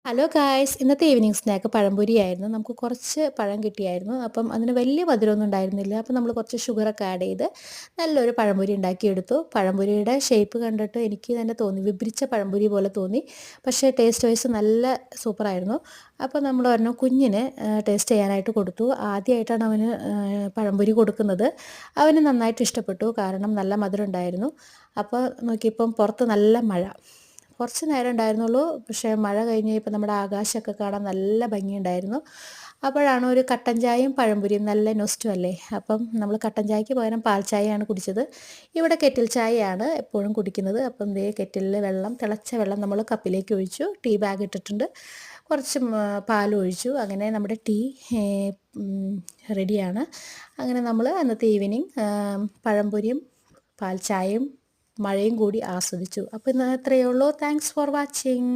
Hello guys ഇന്നത്തെ evening snack പഴംപൊരിയായിരുന്നു. നമുക്ക് കുറച്ച് പഴം കിട്ടിയായിരുന്നു. അപ്പം അതിന് വലിയ മധുരമൊന്നും ഉണ്ടായിരുന്നില്ല. അപ്പം നമ്മൾ കുറച്ച് ഷുഗറൊക്കെ ആഡ് ചെയ്ത് നല്ലൊരു പഴംപൊരി ഉണ്ടാക്കിയെടുത്തു. പഴംപൊരിയുടെ ഷേപ്പ് കണ്ടിട്ട് എനിക്ക് തന്നെ തോന്നി വിഭരിച്ച പഴംപൊരി പോലെ തോന്നി. പക്ഷേ ടേസ്റ്റ് വൈസ് നല്ല സൂപ്പറായിരുന്നു. അപ്പോൾ നമ്മൾ ഒരെണ്ണം കുഞ്ഞിന് ടേസ്റ്റ് ചെയ്യാനായിട്ട് കൊടുത്തു. ആദ്യമായിട്ടാണ് അവന് പഴംപൊരി കൊടുക്കുന്നത്. അവന് നന്നായിട്ട് ഇഷ്ടപ്പെട്ടു. കാരണം നല്ല മധുരം ഉണ്ടായിരുന്നു. അപ്പോൾ നോക്കിയപ്പം പുറത്ത് നല്ല മഴ. കുറച്ച് നേരം ഉണ്ടായിരുന്നുള്ളൂ. പക്ഷേ മഴ കഴിഞ്ഞ് കഴിഞ്ഞപ്പോൾ നമ്മുടെ ആകാശമൊക്കെ കാണാൻ നല്ല ഭംഗിയുണ്ടായിരുന്നു. അപ്പോഴാണ് ഒരു കട്ടൻ ചായയും പഴംപൊരിയും നല്ല നൊസ്റ്റും അല്ലേ. അപ്പം നമ്മൾ കട്ടൻ ചായയ്ക്ക് പകരം പാൽ ചായയാണ് കുടിച്ചത്. ഇവിടെ കെറ്റിൽ ചായയാണ് എപ്പോഴും കുടിക്കുന്നത്. അപ്പം ദേ കെറ്റിലിൽ വെള്ളം തിളച്ച വെള്ളം നമ്മൾ കപ്പിലേക്ക് ഒഴിച്ചു. ടീ ബാഗ് ഇട്ടിട്ടുണ്ട്. കുറച്ച് പാലും ഒഴിച്ചു. അങ്ങനെ നമ്മുടെ ടീ റെഡിയാണ്. അങ്ങനെ നമ്മൾ അന്നത്തെ ഈവനിങ് പഴംപൊരിയും പാൽ ചായയും മഴയും കൂടി ആസ്വദിച്ചു. അപ്പോൾ ഇന്ന് അത്രയേ ഉള്ളൂ. Thanks for watching.